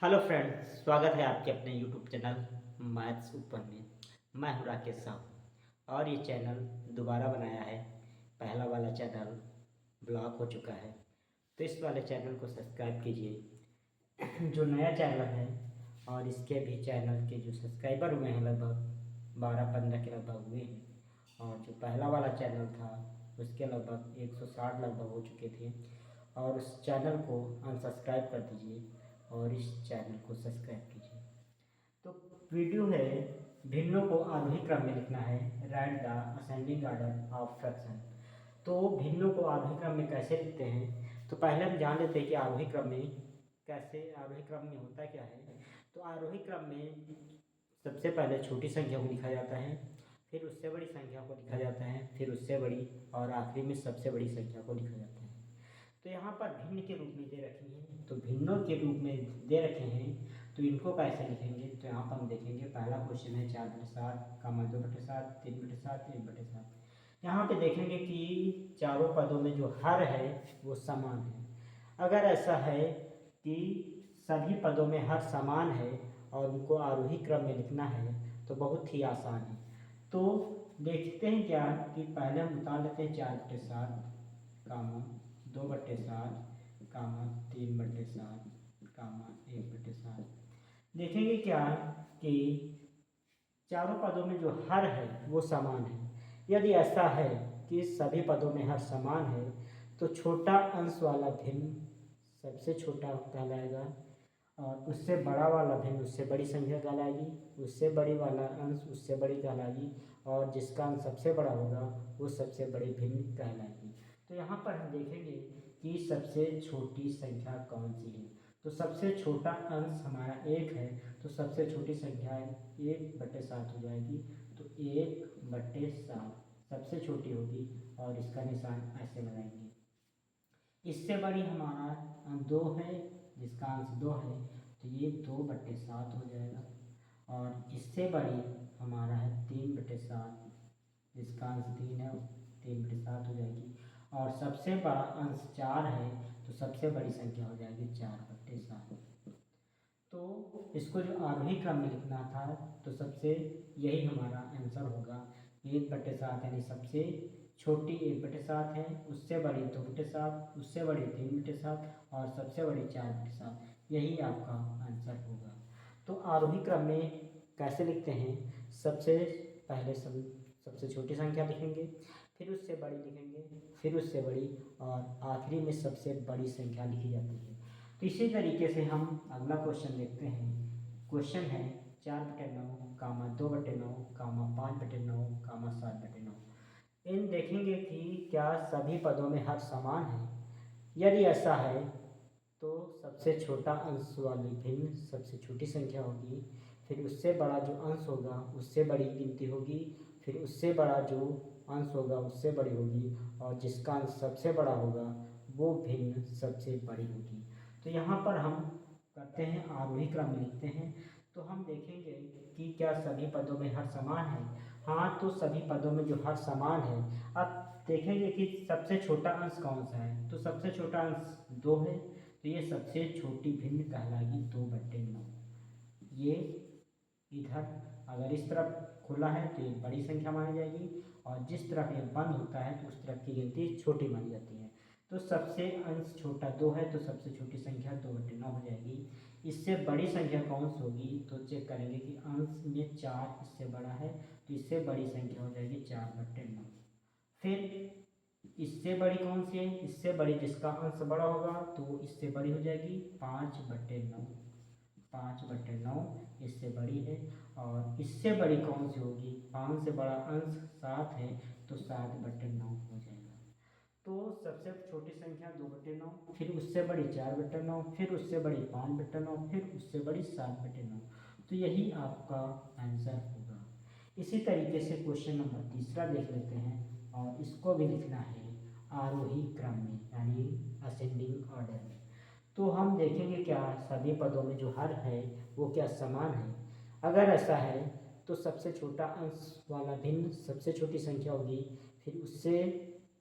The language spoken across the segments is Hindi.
हेलो फ्रेंड्स, स्वागत है आपके अपने यूट्यूब चैनल मैथ्स ऊपर में। मैं हूँ राकेश साहू और ये चैनल दोबारा बनाया है। पहला वाला चैनल ब्लॉक हो चुका है, तो इस वाले चैनल को सब्सक्राइब कीजिए जो नया चैनल है। और इसके भी चैनल के जो सब्सक्राइबर हुए हैं लगभग 12-15 के लगभग हुए हैं। और जो पहला वाला चैनल था उसके लगभग 160 लगभग हो चुके थे। और उस चैनल को अनसब्सक्राइब कर दीजिए और इस चैनल को सब्सक्राइब कीजिए। तो वीडियो है, भिन्नों को आरोही क्रम में लिखना है। Right the ascending order of fraction. तो भिन्नों को आरोही क्रम में कैसे लिखते हैं, तो पहले हम जान लेते हैं कि आरोही क्रम में कैसे, आरोही क्रम में होता क्या है। तो आरोही क्रम में सबसे पहले छोटी संख्या को लिखा जाता है, फिर उससे बड़ी संख्या को लिखा जाता है, फिर उससे बड़ी, और आखिरी में सबसे बड़ी संख्या को लिखा जाता है। तो यहाँ पर भिन्न के रूप में दे रखी हैं, तो भिन्नों के रूप में दे रखे हैं, तो इनको कैसे लिखेंगे। तो यहाँ पर हम देखेंगे, पहला क्वेश्चन है 4/7 का 2/7 3/7 1/7। यहाँ पे देखेंगे कि चारों पदों में जो हर है वो समान है। अगर ऐसा है कि सभी पदों में हर समान है और उनको आरोही क्रम में लिखना है तो बहुत ही आसान है। तो देखते हैं क्या कि पहले हम उतार लेते हैं 4/7 कामा 2/7 कामा 3/7 कामा 1/7। देखेंगे क्या कि चारों पदों में जो हर है वो समान है। यदि ऐसा है कि सभी पदों में हर समान है तो छोटा अंश वाला भिन्न सबसे छोटा कहलाएगा, और उससे बड़ा वाला भिन्न उससे बड़ी संख्या कहलाएगी, उससे बड़ी वाला अंश उससे बड़ी कहलाएगी, और जिसका अंश सबसे बड़ा होगा वो सबसे बड़ी भिन्न कहलाएगी। तो यहाँ पर हम देखेंगे कि सबसे छोटी संख्या कौन सी है। तो सबसे छोटा अंश हमारा 1 है, तो सबसे छोटी संख्या 1/7 हो जाएगी। तो 1/7 सबसे छोटी होगी और इसका निशान ऐसे लगाएंगे। इससे बड़ी हमारा 2 है, जिसका अंश 2 है, तो ये 2/7 हो जाएगा। और इससे बड़ी हमारा है 3/7, जिसका अंश 3 है, 3/7 हो जाएगी। और सबसे बड़ा अंश 4 है, तो सबसे बड़ी संख्या हो जाएगी 4/7। तो इसको जो आरोही क्रम में लिखना था, तो सबसे यही हमारा आंसर होगा 1/7, यानी सबसे छोटी 1/7 है, उससे बड़ी 2/7, उससे बड़ी 3/7 और सबसे बड़ी 4/7। यही आपका आंसर होगा। तो आरोही क्रम में कैसे लिखते हैं, सबसे पहले सबसे छोटी संख्या लिखेंगे, फिर उससे बड़ी लिखेंगे, फिर उससे बड़ी, और आखिरी में सबसे बड़ी संख्या लिखी जाती है। तो इसी तरीके से हम अगला क्वेश्चन देखते हैं। क्वेश्चन है 4/9 कामा 2/9 कामा 5/9 कामा 7/9। इन देखेंगे कि क्या सभी पदों में हर समान है। यदि ऐसा है तो सबसे छोटा अंश वाली भिन्न सबसे छोटी संख्या होगी, फिर उससे बड़ा जो अंश होगा उससे बड़ी गिनती होगी, फिर उससे बड़ा जो अंश होगा उससे बड़ी होगी, और जिसका अंश सबसे बड़ा होगा वो भिन्न सबसे बड़ी होगी। तो यहाँ पर हम करते हैं आरोही क्रम में लिखते हैं। तो हम देखेंगे कि क्या सभी पदों में हर समान है। हाँ, तो सभी पदों में जो हर समान है। अब देखेंगे कि सबसे छोटा अंश कौन सा है, तो सबसे छोटा अंश 2 है, तो ये सबसे छोटी भिन्न कहलाएगी 2/9। ये इधर अगर इस तरफ खुला है तो ये बड़ी संख्या मानी जाएगी, और जिस तरफ ये बंद होता है तो उस तरफ की गिनती छोटी मानी जाती है। तो सबसे अंश छोटा 2 है, तो सबसे छोटी संख्या 2/9 हो जाएगी। इससे बड़ी संख्या कौन सी होगी, तो चेक करेंगे कि अंश में 4 इससे बड़ा है, तो इससे बड़ी संख्या हो जाएगी 4/9। फिर इससे बड़ी कौन सी है, इससे बड़ी जिसका अंश बड़ा होगा तो इससे बड़ी हो जाएगी 5/9। 5/9 इससे बड़ी है। और इससे बड़ी कौन सी होगी, 5 से बड़ा अंश 7 है, तो 7/9 हो जाएगा। तो सबसे छोटी संख्या 2/9, फिर उससे बड़ी 4/9, फिर उससे बड़ी 5/9, फिर उससे बड़ी 7/9। तो यही आपका आंसर होगा। इसी तरीके से क्वेश्चन नंबर तीसरा देख लेते हैं, और इसको भी लिखना है आरोही क्रम में, यानी असेंडिंग ऑर्डर में। तो हम देखेंगे क्या सभी पदों में जो हर है वो क्या समान है। अगर ऐसा है तो सबसे छोटा अंश वाला भिन्न सबसे छोटी संख्या होगी, फिर उससे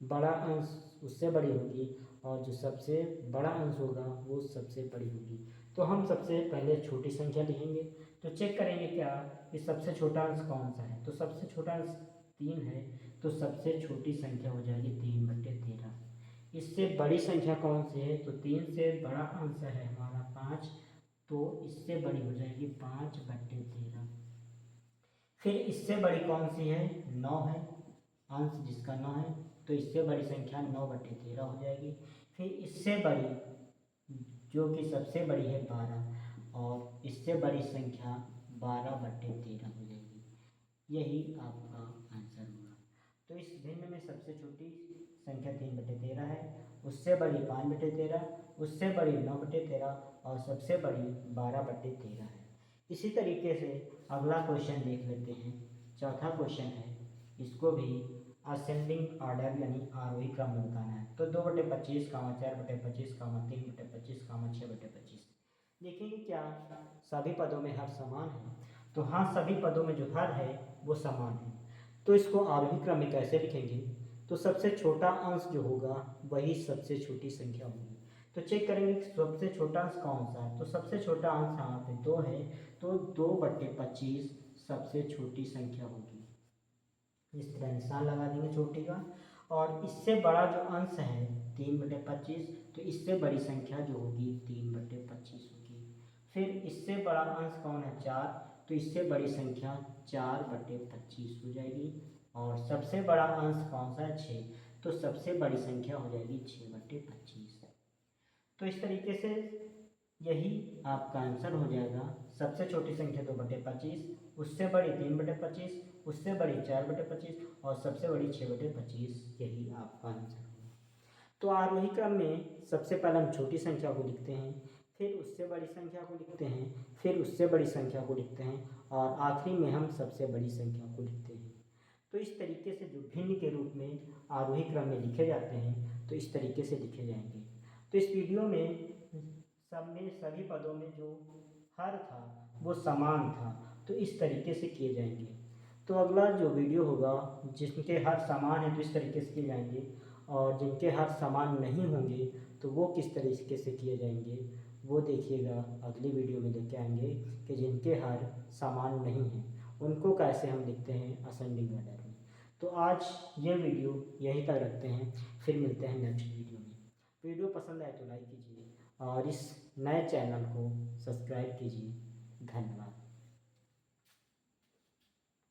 बड़ा अंश उससे बड़ी होगी, और जो सबसे बड़ा अंश होगा वो सबसे बड़ी होगी। तो हम सबसे पहले छोटी संख्या लिखेंगे। तो चेक करेंगे क्या कि सबसे छोटा अंश कौन सा है। तो सबसे छोटा अंश 3 है, तो सबसे छोटी संख्या हो जाएगी 3/13। इससे बड़ी संख्या कौन सी है, तो 3 से बड़ा अंश है हमारा 5, तो इससे बड़ी हो जाएगी 5/13। फिर इससे बड़ी कौन सी है, 9 है, अंश जिसका 9 है, तो इससे बड़ी संख्या 9/13 हो जाएगी। फिर इससे बड़ी जो कि सबसे बड़ी है 12, और इससे बड़ी संख्या 12/13 हो जाएगी। यही आपका आंसर होगा। तो इस भिन्न में सबसे छोटी संख्या 3/13 है, उससे बड़ी 5/13, उससे बड़ी 9/13 और सबसे बड़ी 12/13 है। इसी तरीके से अगला क्वेश्चन देख लेते हैं। चौथा क्वेश्चन है, इसको भी असेंडिंग ऑर्डर यानी आरोही क्रम में बताना है। तो 2/25, 4/25, 3/25, 6/25। देखेंगे क्या सभी पदों में हर समान है। तो हाँ, सभी पदों में जो हर है वो समान है। तो इसको आरोही क्रम में कैसे लिखेंगे, तो सबसे छोटा अंश जो होगा वही सबसे छोटी संख्या होगी। तो चेक करेंगे कि सबसे छोटा अंश कौन सा है। तो सबसे छोटा अंश यहाँ पे 2 है, तो 2/25 सबसे छोटी संख्या होगी। इस तरह निशान लगा देंगे छोटी का। और इससे बड़ा जो अंश है 3/25, तो इससे बड़ी संख्या जो होगी 3/25 होगी। फिर इससे बड़ा अंश कौन है, 4, तो इससे बड़ी संख्या 4/25 हो जाएगी। और सबसे बड़ा अंश कौन सा है, 6, तो सबसे बड़ी संख्या हो जाएगी 6/25। तो इस तरीके से यही आपका आंसर हो जाएगा। सबसे छोटी संख्या 2/25, उससे बड़ी 3/25, उससे बड़ी 4/25 और सबसे बड़ी 6/25। यही आपका आंसर होगा। तो आरोही क्रम में सबसे पहले हम छोटी संख्या को लिखते हैं, फिर उससे बड़ी संख्या को लिखते हैं, फिर उससे बड़ी संख्या को लिखते हैं और आखिरी में हम सबसे बड़ी संख्या को लिखते हैं। तो इस तरीके से जो भिन्न के रूप में आरोही क्रम में लिखे जाते हैं, तो इस तरीके से लिखे जाएंगे। तो इस वीडियो में सब में सभी पदों में जो हर था वो समान था, तो इस तरीके से किए जाएंगे। तो अगला जो वीडियो होगा जिनके हर समान है तो इस तरीके से किए जाएंगे, और जिनके हर समान नहीं होंगे तो वो किस तरीके से किए जाएंगे वो देखिएगा अगली वीडियो में लेके आएंगे कि जिनके हर समान नहीं हैं उनको कैसे हम लिखते हैं असेंडिंग ऑर्डर में। तो आज ये वीडियो यहीं तक रखते हैं, फिर मिलते हैं नेक्स्ट वीडियो में। वीडियो पसंद आए तो लाइक कीजिए और इस नए चैनल को सब्सक्राइब कीजिए। धन्यवाद।